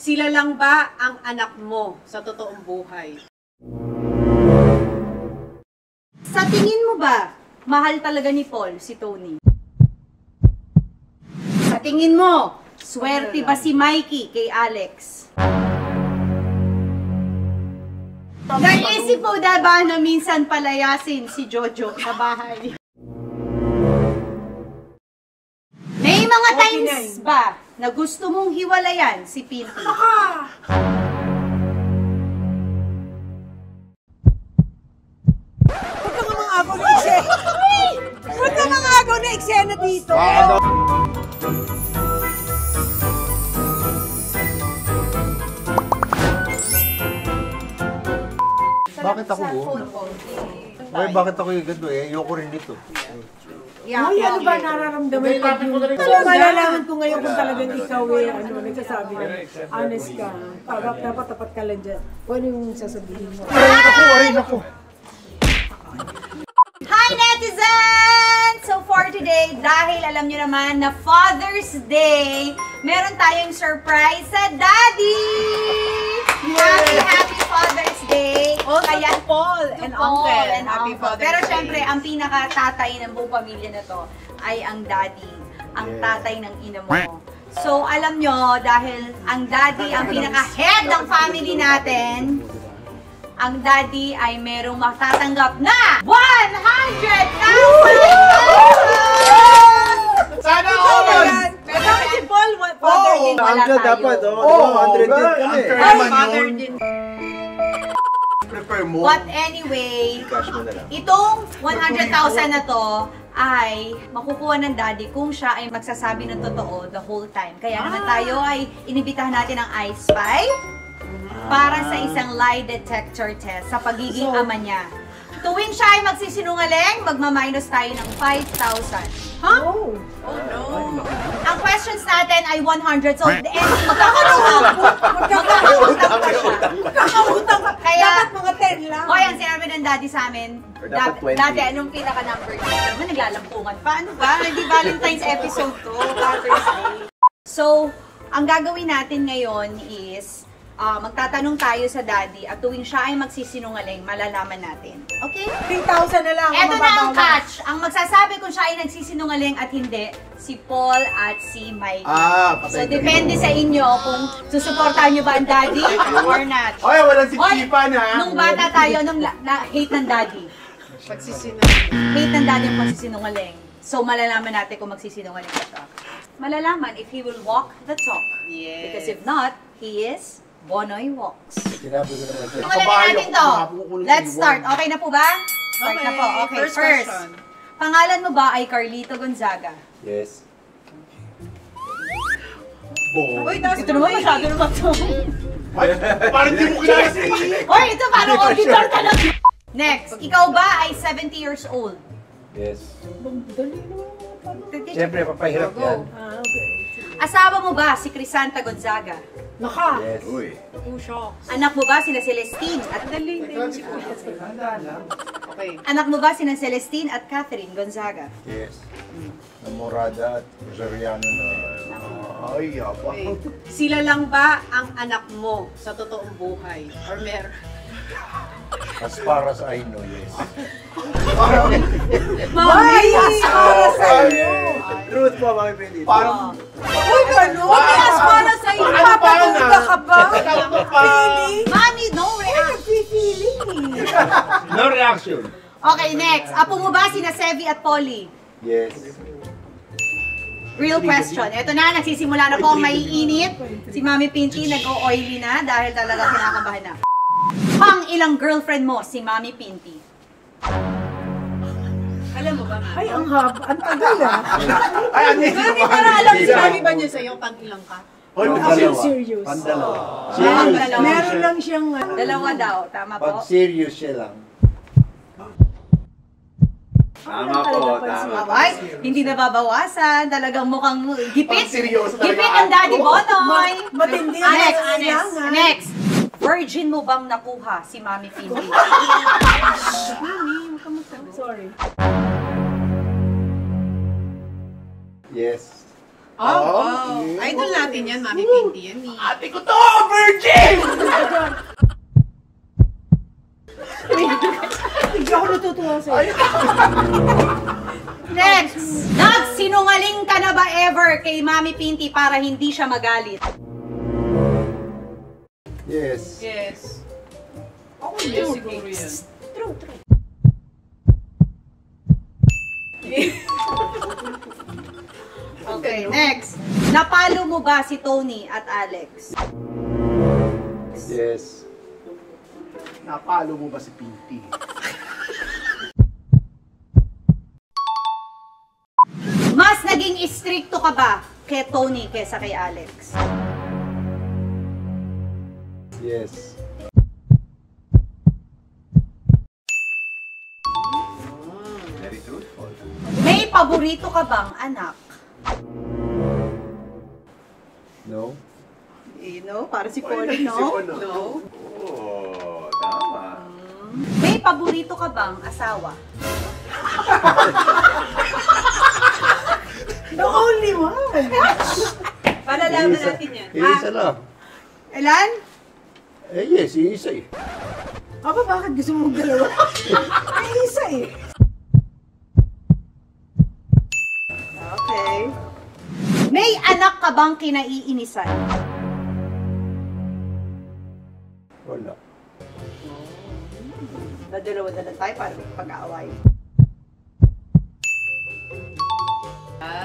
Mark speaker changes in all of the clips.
Speaker 1: Sila lang ba ang anak mo sa totoong buhay?
Speaker 2: Sa tingin mo ba, mahal talaga ni Paul si Tony? Sa tingin mo, swerte ba si Mikey kay Alex? Naisip mo na ba na minsan palayasin si Jojo sa bahay? May mga times ba na gusto mong hiwalayan si Pinky?
Speaker 3: Huwag ka mga agaw na eksena. Huwag ka mga agaw na eksena dito.
Speaker 4: Bakit ako mo? Ay, bakit ako yung ganito eh? Ayoko rin dito.
Speaker 3: Uy, ano ba nararamdaman ko? Malalaman ko ngayon kung talagang ikaw eh, nagsasabi na honest ka. Dapat tapat ka lang dyan. Kung ano yung sasabihin mo?
Speaker 4: Aray ako!
Speaker 2: Hi netizens! So for today, dahil alam nyo naman na Father's Day, meron tayong surprise sa Daddy! Happy Father's Day!
Speaker 1: Also to Paul and Uncle. Happy Father's
Speaker 2: Pero
Speaker 1: Day.
Speaker 2: syempre, ang pinaka-tatay ng buong pamilya na to ay ang Daddy. Ang tatay ng ina mo. So alam nyo, dahil ang Daddy ang pinaka-head ng family natin, ang Daddy ay merong matatanggap na 100,000!
Speaker 4: Sana all!
Speaker 1: Pero bakit si Paul, father din wala
Speaker 4: Uncle
Speaker 1: tayo.
Speaker 4: dapat, 100 din kami.
Speaker 1: Ay, father din.
Speaker 4: Prefer mo.
Speaker 2: But anyway,
Speaker 4: Cash mo na lang.
Speaker 2: itong 100,000 na to ay makukuha ng Daddy kung siya ay magsasabi ng totoo the whole time. Kaya naman tayo ay inibitahan natin ang I Spy para sa isang lie detector test sa pagiging ama niya. Tuwing siya ay magsisinungaling, magmaminus tayo ng 5,000.
Speaker 1: Huh?
Speaker 3: Oh.
Speaker 1: Oh no.
Speaker 2: Ang questions natin ay 100. So, the end, magkakaroon. Magkakautang pa siya.
Speaker 3: Kakahutang ka.
Speaker 2: Kaya,
Speaker 3: Dapat mga 10 lang.
Speaker 2: o yan, sinabi ng Daddy sa amin,
Speaker 4: Or dapat 20.
Speaker 2: dati, anong pinaka-number niya? Naman, naglalampungan pa. Ano ba? Hindi Valentine's episode to. Father's Day. So, ang gagawin natin ngayon is, magtatanong tayo sa Daddy at tuwing siya ay magsisinungaling, malalaman natin. Okay?
Speaker 3: 3,000 na lang.
Speaker 2: Eto na ang catch. Ang magsasabi kung siya ay nagsisinungaling at hindi, si Paul at si Mikey. So, depende sa inyo kung susuportahan nyo ba ang Daddy or not.
Speaker 4: Ay, walang
Speaker 2: Oy,
Speaker 4: siksipan ha!
Speaker 2: nung bata tayo, nung hate ng Daddy. Hate ng Daddy ang pagsisinungaling. So, malalaman natin kung magsisinungaling ba siya. Malalaman if he will walk the talk.
Speaker 1: Yes.
Speaker 2: Because if not, he is Bonoy walks.
Speaker 4: Sinabi ko naman siya.
Speaker 2: Simulan na natin to. Let's start. Okay na po ba? Start na po. Okay,
Speaker 1: First
Speaker 2: first.
Speaker 1: question.
Speaker 2: Pangalan mo ba ay Carlito Gonzaga?
Speaker 4: Yes.
Speaker 1: Uy, tapos
Speaker 2: Ito naman masyado naman to.
Speaker 4: Parang di mo kilala si...
Speaker 2: Hoy, ito parang auditor ka lang. Next, ikaw ba ay 70 years old?
Speaker 4: Yes.
Speaker 3: Dali naman.
Speaker 4: Siyempre, papahirap yan.
Speaker 3: Okay.
Speaker 2: Asawa mo ba si Crisanta Gonzaga?
Speaker 3: Naka.
Speaker 4: Yes. Uy.
Speaker 1: Oh, shocks.
Speaker 2: Anak mo ba sina Celestine at
Speaker 1: Dali, dali. Okay.
Speaker 2: Anak mo ba sina Celestine at Catherine Gonzaga?
Speaker 4: Yes. Namorada at Rosariano na... Ay, yapa.
Speaker 1: Okay. Sila lang ba ang anak mo sa totoong buhay? Or meron?
Speaker 4: As far as I know, yes.
Speaker 3: Ay, para sa iyo.
Speaker 4: Truth po, Mami Pindi. Parang...
Speaker 3: Uy, gano'n? As para sa iyo. Papapunta ka ba? Feeling?
Speaker 2: Mami, no
Speaker 3: Uy,
Speaker 2: reaction.
Speaker 3: nagpi-feeling eh.
Speaker 4: No reaction.
Speaker 2: Okay, next. Apo mo ba sina Sevi at Polly?
Speaker 4: Yes.
Speaker 2: Real question. Ito na, nagsisimula na po ang maiinit. Si Mami Pinty nag-o-oily na dahil talaga kinakabahan na. Pang ilang girlfriend mo si Mami Pinty?
Speaker 1: Alam mo ba, Mami?
Speaker 3: Ay, ang haba. Ang tagal ah.
Speaker 4: Ay, ano
Speaker 1: Pero hindi para alam si Mami ba niya sa'yo pang ilang ka?
Speaker 3: Ang serious.
Speaker 4: Pandalawa.
Speaker 2: Dalawa.
Speaker 3: Meron lang siyang
Speaker 2: Dalawa daw. Tama po?
Speaker 4: Pag serious siya lang.
Speaker 3: Tama po, tama.
Speaker 2: Ay, hindi nababawasan. Talagang mukhang gipit.
Speaker 4: Pag seryoso talaga.
Speaker 2: Gipit ang Daddy Bonoy.
Speaker 3: Matindi ang
Speaker 2: Next,
Speaker 3: kailangan.
Speaker 2: next. Virgin mo bang nakuha si Mami Pinty?
Speaker 3: Sorry.
Speaker 4: Yes.
Speaker 1: Oh, idol natin yan, Mami Pinty yan eh.
Speaker 5: Ate ko to! Virgin!
Speaker 3: Hindi ako natutuwa sa'yo.
Speaker 2: Next! Nagsinungaling ka na ba ever kay Mami Pinty para hindi siya magalit?
Speaker 4: Yes.
Speaker 1: Yes. Ako yes, siguro yan.
Speaker 2: True. Okay, next. Napalo mo ba si Tony at Alex?
Speaker 4: Yes.
Speaker 5: Napalo mo ba si Pinty?
Speaker 2: Mas naging istrikto ka ba kay Tony kesa kay Alex?
Speaker 4: Yes.
Speaker 5: Very truthful.
Speaker 2: May paborito ka bang anak?
Speaker 4: No?
Speaker 2: Para si Pauline, no?
Speaker 1: No.
Speaker 5: Oo, tama.
Speaker 2: May paborito ka bang asawa?
Speaker 3: The only one.
Speaker 1: Palalaman natin yan.
Speaker 4: Isa lang.
Speaker 2: Ilan?
Speaker 4: Yes, isa eh.
Speaker 3: Aba, bakit gusto mong dalawa? Ay, isa eh.
Speaker 2: Okay. May anak ka bang kinaiinisan?
Speaker 4: Wala.
Speaker 2: Dadalawa na lang tayo para pag-aaway.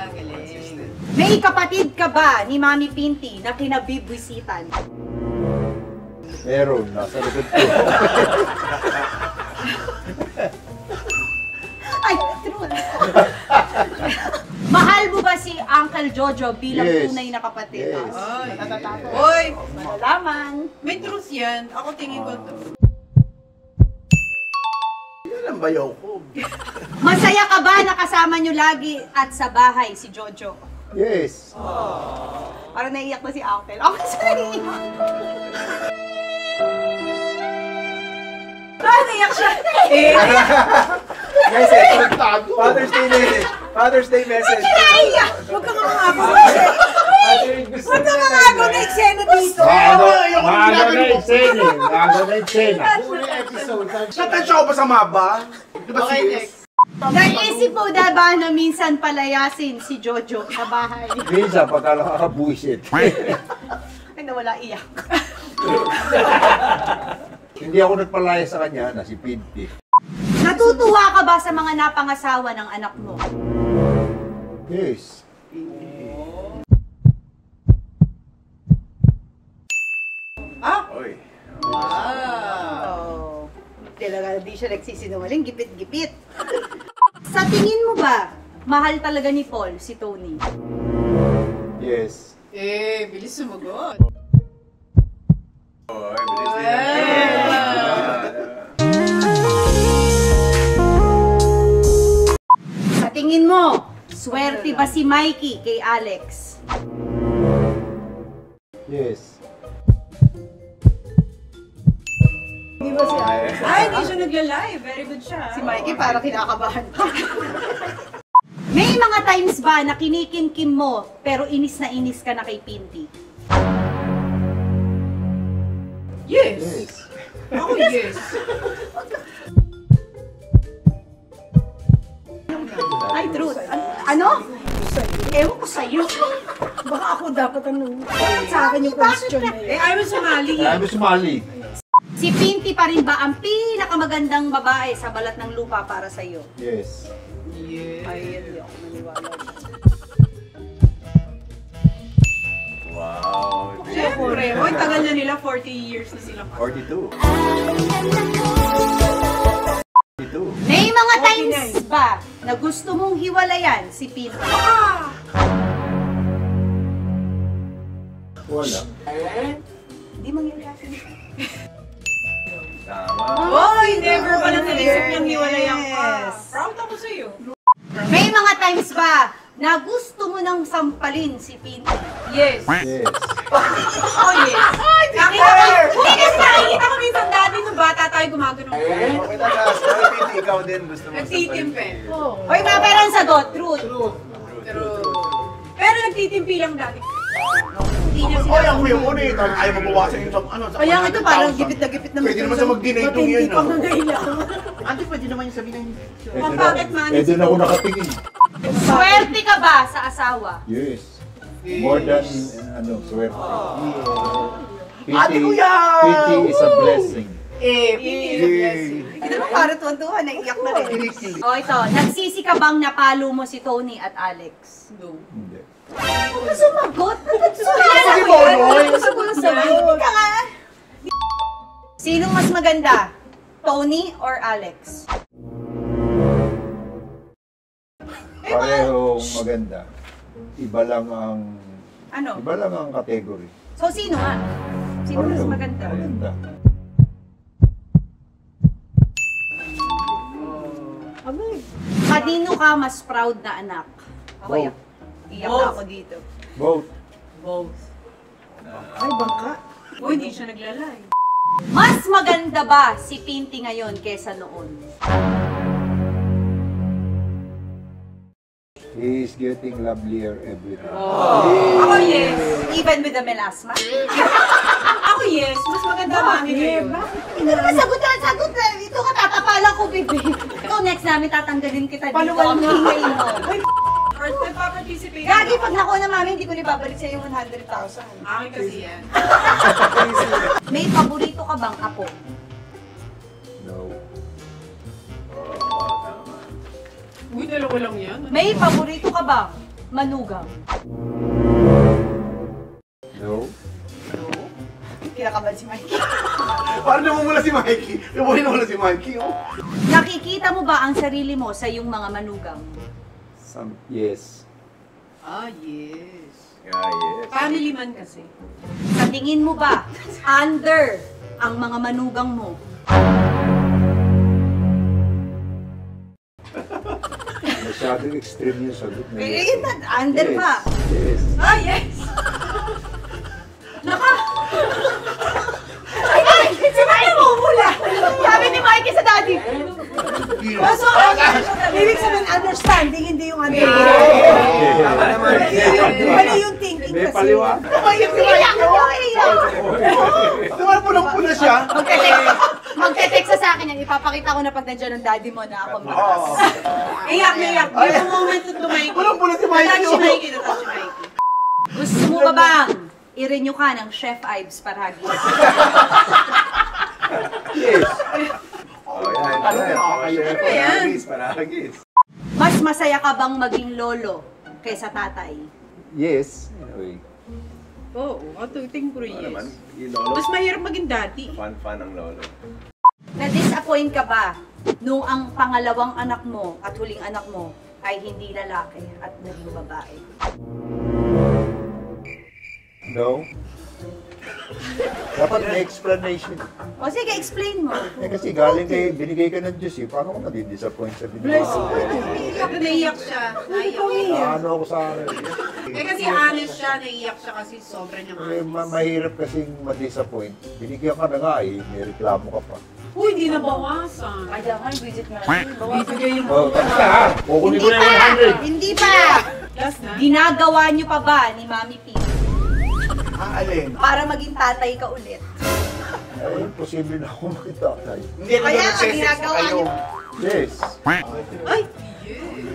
Speaker 1: Galing.
Speaker 2: May kapatid ka ba ni Mami Pinty na kinabibwisitan?
Speaker 4: Meron, nasa likod ko.
Speaker 2: Ay, true. Mahal mo ba si Uncle Jojo bilang
Speaker 4: Yes.
Speaker 2: tunay na kapatid?
Speaker 4: Yes.
Speaker 1: Ay,
Speaker 2: Natatakot.
Speaker 1: Hoy,
Speaker 2: Malalaman.
Speaker 1: may truth yan. Ako tingin ko to.
Speaker 5: Yan ang bayaw ko.
Speaker 2: Masaya ka ba na kasama nyo lagi at sa bahay si Jojo?
Speaker 4: Yes.
Speaker 2: Parang naiiyak na si Uncle. Okay, sorry.
Speaker 1: Ah, naiyak siya.
Speaker 5: Guys, Father's Day message.
Speaker 2: Naiiyak!
Speaker 3: Huwag ka mangako. Huwag ka mangako na eksena dito.
Speaker 4: Maaga na eksena. Maaga na eksena.
Speaker 5: Natansya ko ba sa maba? Di ba
Speaker 1: Okay,
Speaker 5: sis?
Speaker 1: next.
Speaker 2: Naisip mo na ba na minsan palayasin si Jojo sa bahay?
Speaker 4: Minsan, pagka nakakabuisit.
Speaker 2: Ay, nawala iyak.
Speaker 4: Hindi ako nagpalaya sa kanya na si Pinty.
Speaker 2: Natutuwa ka ba sa mga napangasawa ng anak mo?
Speaker 4: Yes.
Speaker 5: Oy.
Speaker 2: Oh. Talaga di siya nagsisinungaling, gipit-gipit. Sa tingin mo ba, mahal talaga ni Paul si Tony?
Speaker 4: Yes.
Speaker 1: Bilis sumagot.
Speaker 5: Oy, bilis din.
Speaker 2: Sa tingin mo, swerte ba si Mikey kay Alex?
Speaker 4: Yes.
Speaker 3: Di ba si Alex?
Speaker 1: Ay, hindi siya nagla-live. Very good siya.
Speaker 2: Si Mikey parang kinakabahan pa. May mga times ba na kinikimkim mo pero inis na inis ka na kay Pinty?
Speaker 1: Yes.
Speaker 4: Yes.
Speaker 1: Ako yes.
Speaker 2: Ay, truth. Ano? Ewan ko sa'yo.
Speaker 3: Baka ako dapat sa akin yung question na yun.
Speaker 1: Ayaw sumali.
Speaker 4: Sabi sumali.
Speaker 2: Si Pinty pa rin ba ang pinakamagandang babae sa balat ng lupa para sa'yo?
Speaker 4: Yes.
Speaker 1: Yes.
Speaker 2: Ay, hindi ako maniwala.
Speaker 5: Wow.
Speaker 1: Siyempre. Hoy, tagal na nila. 40 years na silang
Speaker 5: 42. 42.
Speaker 2: May mga times ba na gusto mong hiwalayan si Pinty?
Speaker 4: Wala.
Speaker 2: Hindi mangyayari.
Speaker 5: Tama.
Speaker 1: Hoy, never pa lang naisip niyang hiwalayan ka.
Speaker 2: Yes.
Speaker 1: Proud ako sa'yo.
Speaker 2: May mga times ba na gusto mo nang sampalin si Pinty?
Speaker 1: Yes.
Speaker 4: Yes.
Speaker 1: Oh, yes. Nakikita ko minsan dati nung bata tayo gumagano.
Speaker 5: Okay na siya. Sorry, Pinty, ikaw din gusto mo.
Speaker 1: Nagtitimpe.
Speaker 3: Oh.
Speaker 2: Hoy, mga pero ang sagot, truth.
Speaker 1: Pero nagtitimpi lang dati.
Speaker 2: Hindi niya
Speaker 5: Ay, ako yung una eh. Ayaw mabawasan yung ano, sa
Speaker 3: Kaya ito parang
Speaker 5: 100,000.
Speaker 3: gipit na gipit na.
Speaker 5: Pwede naman siya mag-deny itong
Speaker 3: Matindi
Speaker 5: yan,
Speaker 3: pa
Speaker 5: no?
Speaker 3: nga ilang.
Speaker 5: Ante, pwede naman yung sabihin na hindi.
Speaker 1: Bakit man?
Speaker 4: Eh, doon ako nakatingin.
Speaker 2: Swerte ka ba sa asawa?
Speaker 4: Yes. More than, swerte.
Speaker 5: Ate ko yan!
Speaker 4: Pity is a blessing.
Speaker 2: Hindi naman para tuwan-tuwan, naiiyak na rin. O ito, nagsisi ka bang napalo mo si Tony at Alex?
Speaker 4: Hindi.
Speaker 2: Sumagot?
Speaker 5: Sige, Bonoy!
Speaker 2: Hindi ka nga. Sinong mas maganda? Tony or Alex?
Speaker 4: Parehong maganda. Iba lang ang
Speaker 2: Ano?
Speaker 4: category.
Speaker 2: So, sino nga? Sino mas
Speaker 4: Pareho.
Speaker 2: maganda?
Speaker 4: Maganda.
Speaker 2: Kanino ka mas proud na anak? Ako,
Speaker 4: Both.
Speaker 2: iyak na ako dito.
Speaker 4: Both.
Speaker 1: Both.
Speaker 3: Ay, bangka.
Speaker 1: Uy, hindi siya naglalay.
Speaker 2: Mas maganda ba si Pinty ngayon kesa noon?
Speaker 4: He is getting lovelier every time.
Speaker 2: Ako yes. Even with the melasma?
Speaker 1: Ako yes, mas maganda mami kayo.
Speaker 2: Hindi naman sagot na. Ito ka tatapalan ko, baby. Ikaw next namin tatanggalin kita dito. Ang hingay mo.
Speaker 1: Or nagpa-participate.
Speaker 2: Gagi, pag nakuha na mami, hindi ko nibabalik sa'yo yung 100,000.
Speaker 1: Akin kasi yan.
Speaker 2: May paborito ka bang apo?
Speaker 4: No.
Speaker 1: Uy, dalawa lang yan.
Speaker 2: May paborito ka bang manugang?
Speaker 4: No.
Speaker 2: Kinakabahan si Mikey.
Speaker 5: Parang namumula si Mikey. Nabuhin namumula si Mikey, oh.
Speaker 2: Nakikita mo ba ang sarili mo sa iyong mga manugang?
Speaker 4: Yes.
Speaker 1: Ah, yes.
Speaker 4: Yeah, yes.
Speaker 1: Family man kasi.
Speaker 2: Sa tingin mo ba, under ang mga manugang mo?
Speaker 4: Masyadong extreme yung sagot na
Speaker 2: Eh, under
Speaker 4: yes.
Speaker 2: pa.
Speaker 4: Yes.
Speaker 1: Ah, yes!
Speaker 2: Ay, si Mikey mo mula! Sabi ni Mikey sa daddy.
Speaker 3: So, ibig sabihin, understanding, hindi yung
Speaker 5: Tama naman.
Speaker 3: Mali yung thinking
Speaker 4: May
Speaker 3: kasi.
Speaker 4: paliwa.
Speaker 5: Umayak si
Speaker 2: Iyak
Speaker 5: Mikey,
Speaker 2: ako,
Speaker 5: oh.
Speaker 2: iyak.
Speaker 5: Naman pulang-pula siya.
Speaker 2: Magte-text sa akin yan. Ipapakita ko na pag nandiyan ang daddy mo na ako malakas.
Speaker 5: Oo.
Speaker 1: Iyak na iyak. Give a moment to Mikey.
Speaker 5: Pulang-pula si Mikey,
Speaker 1: Natouch si
Speaker 5: oh.
Speaker 1: Mikey, natouch si Mikey.
Speaker 2: Gusto mo ba bang i-renew ka ng Chef Ives Paragi?
Speaker 4: Yes.
Speaker 5: Ano yan?
Speaker 1: Paragis,
Speaker 5: paragis.
Speaker 2: Mas masaya ka bang maging lolo kaysa tatay?
Speaker 4: Yes. Anyway.
Speaker 1: Oo, tingin ko rin
Speaker 6: naman,
Speaker 1: yes.
Speaker 6: yung lolo,
Speaker 1: Mas mahirap maging daddy.
Speaker 6: fun ang lolo.
Speaker 2: Na-disappoint ka ba nung ang pangalawang anak mo at huling anak mo ay hindi lalaki at naging babae?
Speaker 4: No. Dapat may explanation.
Speaker 2: O sige, explain mo.
Speaker 4: Eh kasi galing kay, binigay ka ng Diyos eh. Paano ko madi-disappoint sa binigay?
Speaker 3: Blessing.
Speaker 1: Naiyak siya. Naiyak.
Speaker 4: Ano ako sa akin?
Speaker 1: Eh kasi honest siya, naiyak siya kasi sobrang niyang
Speaker 4: Eh,
Speaker 1: honest.
Speaker 4: mahirap kasing ma-disappoint. Binigyan ka na nga eh, may reklamo ka pa.
Speaker 1: Uy, hindi na bawasan.
Speaker 2: Kaya nga, visit na natin.
Speaker 1: Bibigay yung
Speaker 4: Oh, kasi ha, kukunin ko na yung 100.
Speaker 2: Hindi pa!
Speaker 1: last na.
Speaker 2: Ginagawa niyo pa ba ni Mami P
Speaker 5: Alin?
Speaker 2: para maging tatay ka ulit?
Speaker 4: Eh, imposible na ako makitatay.
Speaker 5: Hindi ka
Speaker 2: Kaya
Speaker 5: na
Speaker 2: nga, ginagawa
Speaker 5: kayo.
Speaker 2: niyo.
Speaker 4: Yes.
Speaker 1: Ay!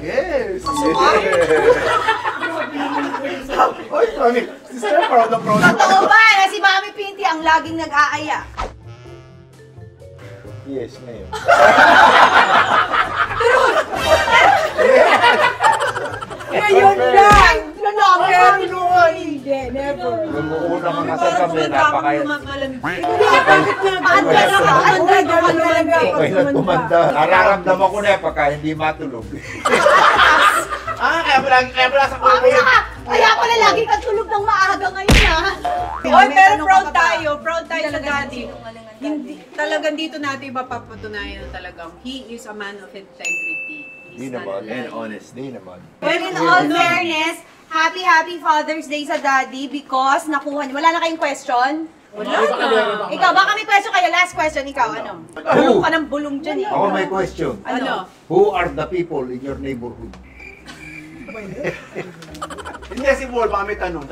Speaker 5: Yes! Oy, Tony, sister, proud na proud.
Speaker 2: Totoo ba na si Mami Pinty ang laging nag-aaya?
Speaker 4: Yes, ngayon.
Speaker 3: Ngayon lang!
Speaker 2: Never!
Speaker 3: Hindi, never.
Speaker 4: Nung una ka kasal kami, napakaya.
Speaker 3: Bakit nga
Speaker 2: Paanda na ka? Paanda na ka?
Speaker 3: talaga ako
Speaker 4: Okay lang tumanda. Nararamdaman ko na pagka hindi matulog.
Speaker 5: Kaya pala sa kuya.
Speaker 2: Kaya pala lagi kang tulog ng maaga ngayon, ha?
Speaker 1: Oy, pero
Speaker 2: Tanong
Speaker 1: proud
Speaker 2: ka pa ba?
Speaker 1: tayo. Proud tayo sa daddy.
Speaker 2: Sinungaling ang
Speaker 1: Hindi, talagang dito natin mapapatunayan na talagang he is a man of integrity.
Speaker 4: Hindi
Speaker 1: He's not
Speaker 4: naman.
Speaker 1: lying.
Speaker 6: And honest.
Speaker 4: Hindi naman.
Speaker 2: But in all fairness, happy Father's Day sa daddy because nakuha niyo. Wala na kayong question?
Speaker 1: Wala na.
Speaker 2: Ikaw, baka may question kayo. Last question, ikaw, ano? Bulong ka ng bulong dyan, eh.
Speaker 4: Ako may question.
Speaker 2: Ano?
Speaker 1: Ano?
Speaker 4: Who are the people in your neighborhood?
Speaker 5: Hindi si Paul, baka may tanong.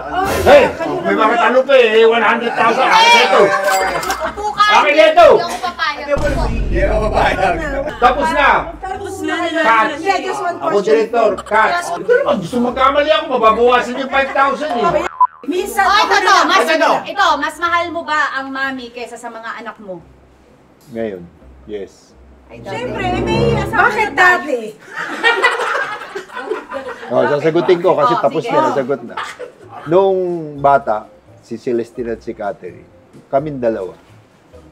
Speaker 6: Hey! May mga tanong pa eh. 100,000. Akin ito.
Speaker 2: Upo ka!
Speaker 6: Akin ito.
Speaker 2: Hindi ako papayag. Upo.
Speaker 5: Hindi ako papayag.
Speaker 6: Tapos na.
Speaker 3: Tapos na.
Speaker 6: Cut.
Speaker 3: Yeah, just one
Speaker 6: Ako,
Speaker 3: question.
Speaker 6: director. Cut. Ito naman, gusto magkamali ako. Mababawasan yung 5,000 eh.
Speaker 3: Minsan
Speaker 2: Oh,
Speaker 3: ako
Speaker 2: ito, mas mahal mo ba ang mami kaysa sa mga anak mo?
Speaker 4: Ngayon, yes.
Speaker 3: Siyempre, may asawa. Bakit dati?
Speaker 4: Oh, sasagutin ko kasi
Speaker 2: Oh,
Speaker 4: tapos
Speaker 2: sige.
Speaker 4: na, nasagot na. Nung bata, si Celestine at si Catherine, kaming dalawa,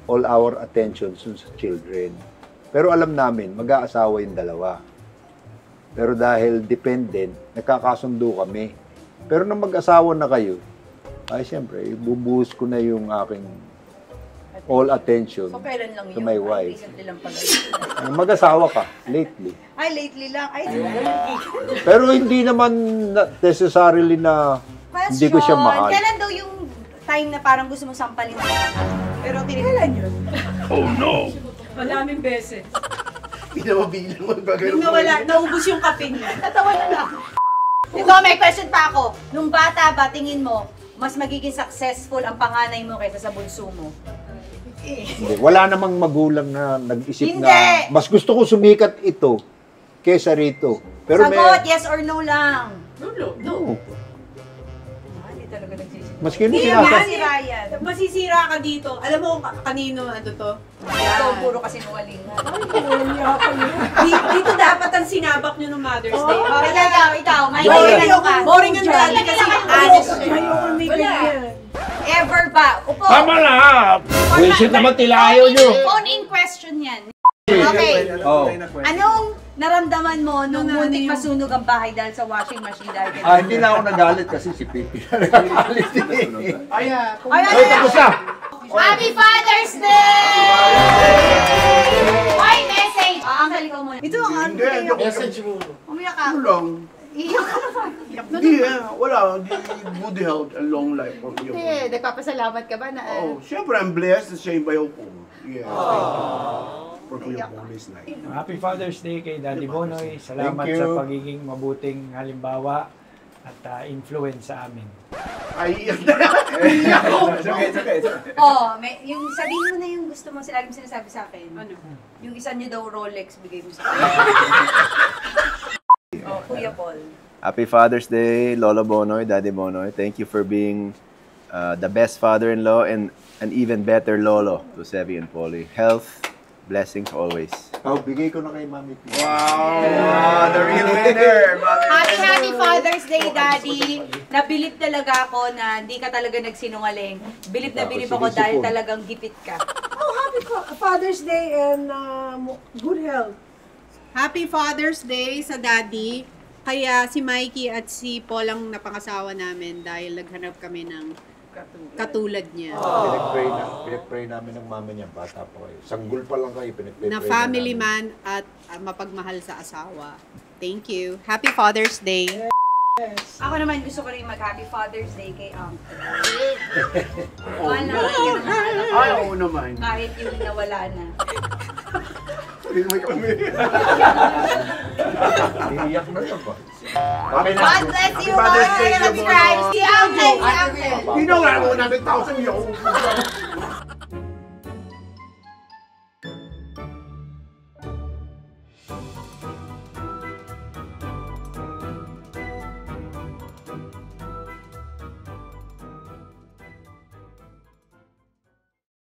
Speaker 4: all our attention sa children. Pero alam namin, mag-aasawa yung dalawa. Pero dahil dependent, nagkakasundo kami. Pero nung mag-asawa na kayo, ay siyempre, bubuhos ko na yung aking all attention
Speaker 2: So, kailan lang
Speaker 4: to
Speaker 2: yun?
Speaker 4: my
Speaker 2: Ay,
Speaker 4: wife.
Speaker 2: recently lang pala.
Speaker 4: Mag-asawa ka, lately.
Speaker 2: Ay, lately lang. Ay,
Speaker 4: Pero hindi naman necessarily na hindi ko siya mahal.
Speaker 2: Kailan daw yung time na parang gusto mo sampalin na? Pero
Speaker 3: Kailan yun?
Speaker 1: Maraming beses.
Speaker 5: Hindi na mabilang magbagay.
Speaker 1: Nung nawala, naubos yung kape niya.
Speaker 2: natawa na lang. Ito, may question pa ako. Nung bata ba, tingin mo, mas magiging successful ang panganay mo kaysa sa bunso mo?
Speaker 4: Hindi. Wala namang magulang na nag-isip
Speaker 2: Hindi.
Speaker 4: na mas gusto ko sumikat ito kesa rito. Pero
Speaker 2: Sagot, yes or no lang.
Speaker 4: No.
Speaker 2: Ah, hindi talaga nagsisisi.
Speaker 4: Maski na
Speaker 1: Hindi
Speaker 4: sinasa.
Speaker 1: naman.
Speaker 2: Si Ryan.
Speaker 1: Masisira ka dito. Alam mo kung kanino ano to?
Speaker 2: Ito, puro kasi nuwaling.
Speaker 1: Dito dapat ang sinabak nyo ng Mother's Day.
Speaker 2: Ikaw, may
Speaker 1: Boring
Speaker 2: kailan ka?
Speaker 1: boring ang daddy kasi honest siya.
Speaker 3: Ayoko may ganyan.
Speaker 2: Ever ba? Upo.
Speaker 6: Tama na. Wisit naman tilayo nyo.
Speaker 2: Phone-in question yan. Okay.
Speaker 6: Oh.
Speaker 2: Anong naramdaman mo nung muntik masunog ang bahay dahil sa washing machine dahil ganun?
Speaker 4: Hindi na ako nagalit kasi si Pipi na nagalit eh.
Speaker 2: Ay,
Speaker 6: Tapos na.
Speaker 2: Happy Father's Day! Ay, message! Ang ikaw muna.
Speaker 1: Ito ang ano.
Speaker 5: Hindi, hindi ako.
Speaker 6: Message mo.
Speaker 2: Umiyak ka.
Speaker 5: Ano lang.
Speaker 2: Iyak ka naman.
Speaker 5: Hindi, wala. Good health and long life for you.
Speaker 2: Hindi, nagpapasalamat ka ba na...
Speaker 5: Oh, siyempre, I'm blessed. Siya yung bayaw ko. Yeah. For Kuya Police Night.
Speaker 7: Happy Father's Day kay Daddy Bonoy. Salamat
Speaker 4: Thank you.
Speaker 7: sa pagiging mabuting halimbawa at influence sa amin.
Speaker 5: Ay, iyak na yan.
Speaker 2: Oh, yung sabihin mo na yung gusto mo, lagi mo sinasabi sa akin.
Speaker 1: Ano?
Speaker 2: Yung isa niyo daw Rolex, bigay mo sa akin. Oh, Kuya Paul.
Speaker 8: Happy Father's Day, Lolo Bonoy, Daddy Bonoy. Thank you for being the best father-in-law and an even better lolo to Sevi and Polly. Health, blessings always.
Speaker 4: Oh, bigay ko na kay Mami P.
Speaker 5: Wow, the real winner.
Speaker 2: Happy Father's Day, Daddy! Nabilib talaga ako na hindi ka talaga nagsinungaling. Bilib na bilib ako dahil talagang gipit ka.
Speaker 3: Oh, happy Father's Day and good health.
Speaker 1: Happy Father's Day sa daddy. Kaya si Mikey at si Paul ang napangasawa namin dahil naghanap kami ng katulad niya.
Speaker 4: Pinag-pray namin ng mama niya, bata pa kayo. Sanggol pa lang kayo, pinag-pray
Speaker 1: Na family man at mapagmahal sa asawa. Thank you. Happy Father's Day.
Speaker 2: Ako naman gusto ko rin mag-Happy Father's Day kay Uncle. Mahal na mahal ka ng mga anak ko.
Speaker 5: Ay, oo naman.
Speaker 2: Kahit yung nawala na.
Speaker 5: Hindi naman kami.
Speaker 4: Iiyak na lang ba?
Speaker 2: God bless you,
Speaker 5: Father's
Speaker 2: Lord!
Speaker 5: Day,
Speaker 2: Subscribe! Si Uncle! Si Uncle!
Speaker 5: Hindi na wala mo 100,000 yun.